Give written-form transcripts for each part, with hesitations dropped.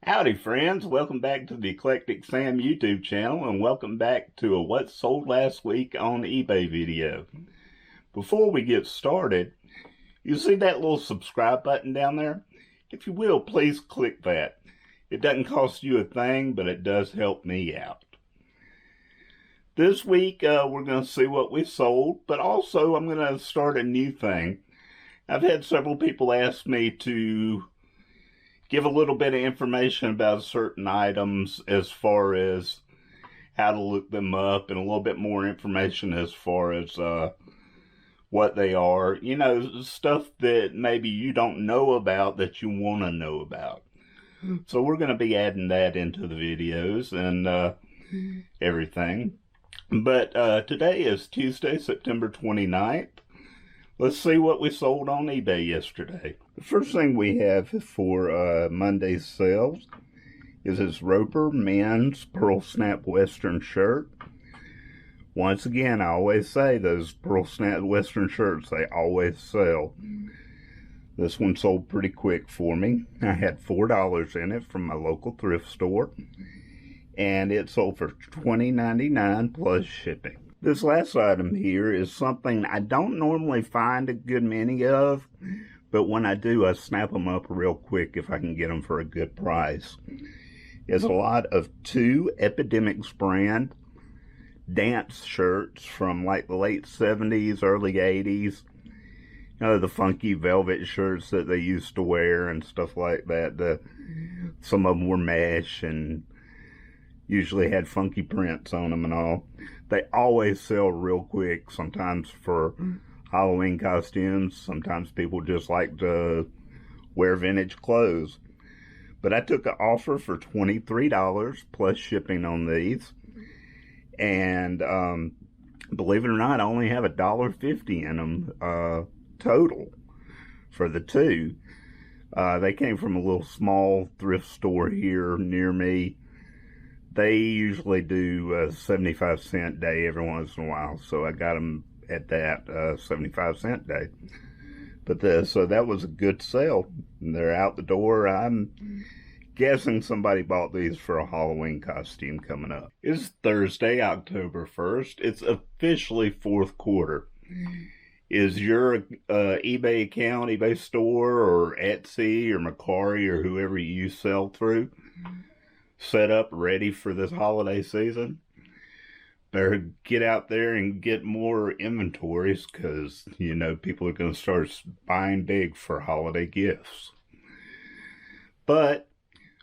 Howdy friends, welcome back to the Eclectic Sam YouTube channel and welcome back to a What Sold Last Week on eBay video. Before we get started, you see that little subscribe button down there? If you will, please click that. It doesn't cost you a thing, but it does help me out. This week we're going to see what we sold, but also I'm going to start a new thing. I've had several people ask me to give a little bit of information about certain items as far as how to look them up and a little bit more information as far as what they are. You know, stuff that maybe you don't know about that you want to know about. So we're going to be adding that into the videos and everything. But today is Tuesday, September 29th. Let's see what we sold on eBay yesterday. The first thing we have for Monday's sales is this Roper men's Pearl Snap Western shirt. Once again, I always say those Pearl Snap Western shirts, they always sell. This one sold pretty quick for me. I had $4 in it from my local thrift store, and it sold for $20.99 plus shipping. This last item here is something I don't normally find a good many of, but when I do, I snap them up real quick if I can get them for a good price. It's a lot of two Epidemics brand dance shirts from like the late 70s, early 80s. You know, the funky velvet shirts that they used to wear and stuff like that. Some of them were mesh and usually had funky prints on them and all. They always sell real quick, sometimes for Halloween costumes. Sometimes people just like to wear vintage clothes. But I took an offer for $23 plus shipping on these. And believe it or not, I only have $1.50 in them total for the two. They came from a little small thrift store here near me. They usually do a 75-cent day every once in a while, so I got them at that 75-cent day. But so that was a good sale. They're out the door. I'm guessing somebody bought these for a Halloween costume coming up. It's Thursday, October 1st. It's officially fourth quarter. Is your eBay account, eBay store, or Etsy, or Macari, or whoever you sell through set up ready for this holiday season? Better get out there and get more inventories because, you know, people are going to start buying big for holiday gifts. But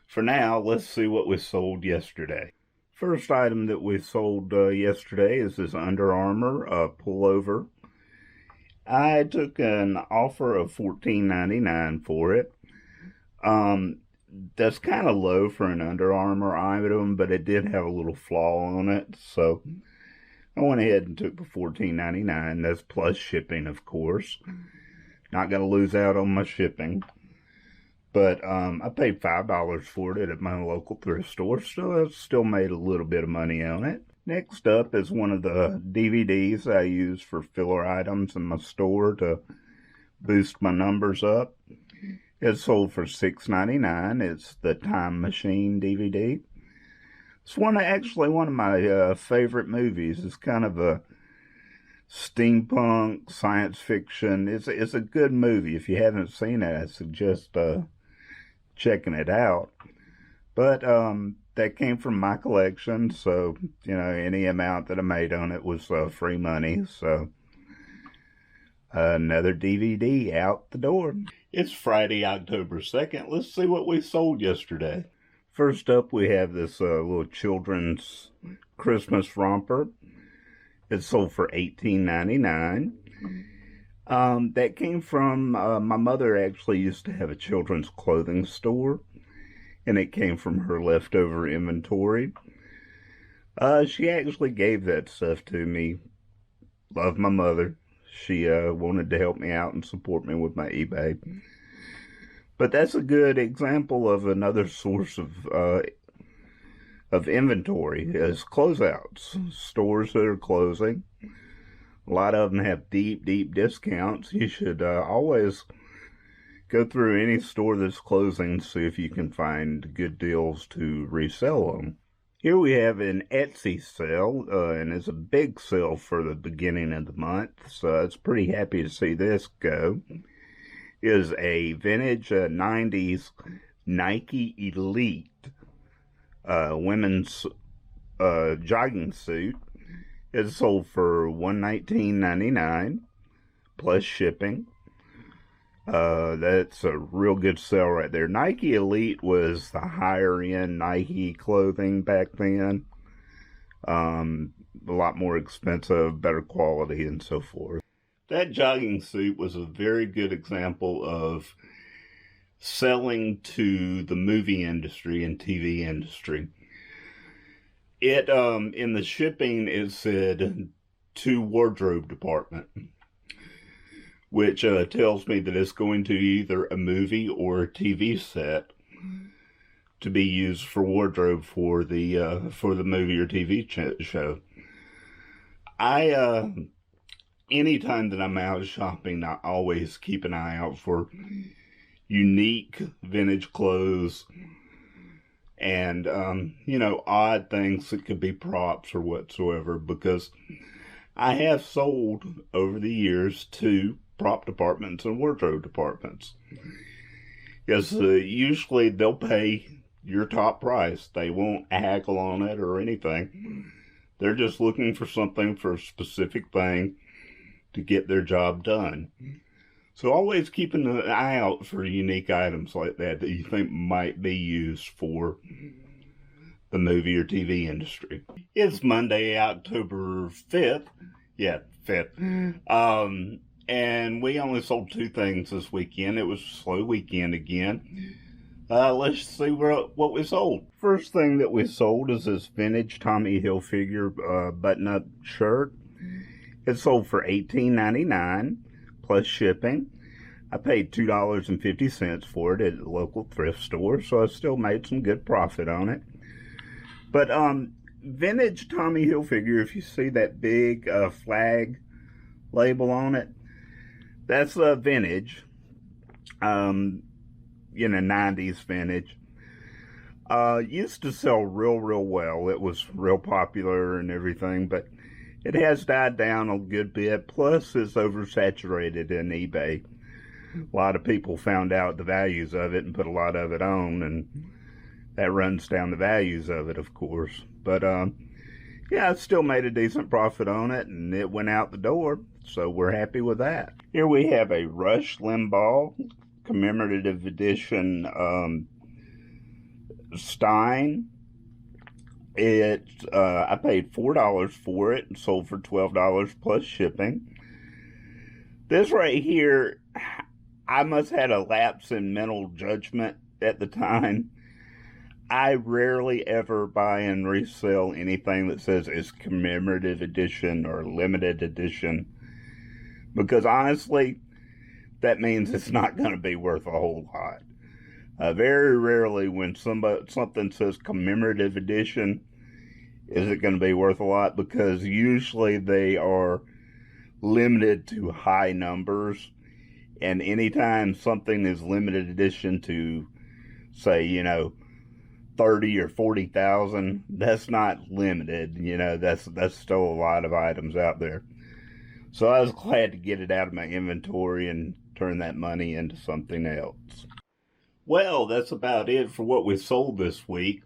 for now, let's see what we sold yesterday. First item that we sold yesterday is this Under Armour pullover. I took an offer of $14.99 for it. That's kind of low for an Under Armour item, but it did have a little flaw on it, so I went ahead and took the $14.99. That's plus shipping, of course. Not going to lose out on my shipping. But I paid $5 for it at my local thrift store, so I still made a little bit of money on it. Next up is one of the DVDs I use for filler items in my store to boost my numbers up. It's sold for $6.99. It's the Time Machine DVD. It's actually one of my favorite movies. It's kind of a steampunk science fiction. It's a good movie. If you haven't seen it, I suggest checking it out. But that came from my collection, so you know, any amount that I made on it was free money. So another DVD out the door. It's Friday, October 2nd. Let's see what we sold yesterday. First up, we have this little children's Christmas romper. It sold for $18.99. That came from, my mother actually used to have a children's clothing store, and it came from her leftover inventory. She actually gave that stuff to me. Love my mother. She wanted to help me out and support me with my eBay. But that's a good example of another source of inventory is closeouts. Stores that are closing. A lot of them have deep discounts. You should always Go through any store that's closing and see if you can find good deals to resell them. Here we have an Etsy sale, and it's a big sale for the beginning of the month, so I was pretty happy to see this go. Is a vintage 90s Nike Elite women's jogging suit. It's sold for $119.99 plus shipping. That's a real good sale right there. Nike Elite was the higher end Nike clothing back then. A lot more expensive, better quality, and so forth. That jogging suit was a very good example of selling to the movie industry and TV industry. It, in the shipping, it said to wardrobe department, which tells me that it's going to either a movie or a TV set to be used for wardrobe for the movie or TV show. Anytime that I'm out shopping, I always keep an eye out for unique vintage clothes and, odd things that could be props or whatsoever, because I have sold over the years to prop departments and wardrobe departments. Yes, usually they'll pay your top price. They won't haggle on it or anything. They're just looking for something for a specific thing to get their job done. So always keeping an eye out for unique items like that you think might be used for the movie or TV industry. It's Monday, October 5th. Yeah, 5th. And we only sold 2 things this weekend. It was a slow weekend again. Let's see what we sold. First thing that we sold is this vintage Tommy Hilfiger button-up shirt. It sold for $18.99 plus shipping. I paid $2.50 for it at a local thrift store, so I still made some good profit on it. But vintage Tommy Hilfiger, if you see that big flag label on it, that's vintage. 90s vintage. Used to sell real well. It was real popular and everything, but it has died down a good bit. Plus, it's oversaturated in eBay. A lot of people found out the values of it and put a lot of it on, and that runs down the values of it, of course. But, I still made a decent profit on it, and it went out the door, so we're happy with that. Here we have a Rush Limbaugh commemorative edition Stein. I paid $4 for it and sold for $12 plus shipping. This right here, I must have had a lapse in mental judgment at the time. I rarely ever buy and resell anything that says it's commemorative edition or limited edition, because honestly, that means it's not going to be worth a whole lot. Very rarely when something says commemorative edition, is it going to be worth a lot, because usually they are limited to high numbers, and anytime something is limited edition to, say, 30 or 40,000, that's not limited. That's still a lot of items out there. So I was glad to get it out of my inventory and turn that money into something else. Well, that's about it for what we sold this week.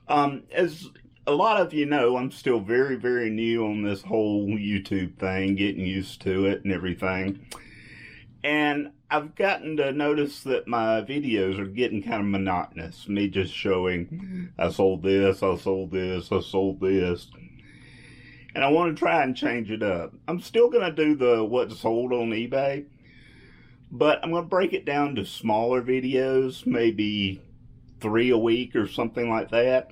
As a lot of you know, I'm still very, very new on this whole YouTube thing, getting used to it and everything. And I've gotten to notice that my videos are getting kind of monotonous. Me just showing, I sold this, I sold this, I sold this. And I want to try and change it up. I'm still going to do the what sold on eBay, but I'm going to break it down to smaller videos, maybe 3 a week or something like that.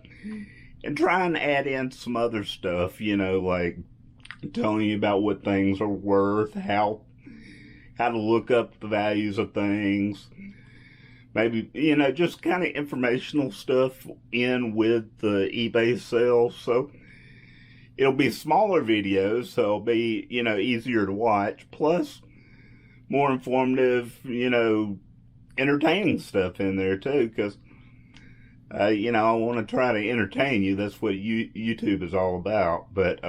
And try and add in some other stuff, like telling you about what things are worth, how to look up the values of things. Maybe, just kind of informational stuff in with the eBay sale. So it'll be smaller videos, so it'll be, easier to watch. Plus, more informative, entertaining stuff in there too, because you know, I want to try to entertain you. That's what YouTube is all about. But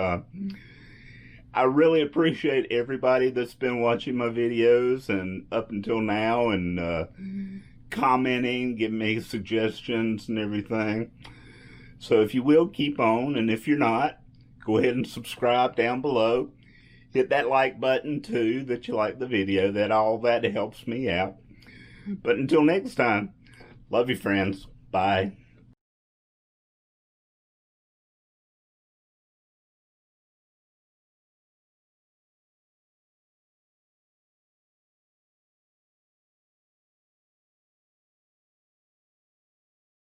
I really appreciate everybody that's been watching my videos and up until now, and commenting, giving me suggestions and everything. So if you will, keep on, and if you're not, go ahead and subscribe down below. Hit that like button too, that you like the video. That helps me out. But until next time, love you, friends. Bye.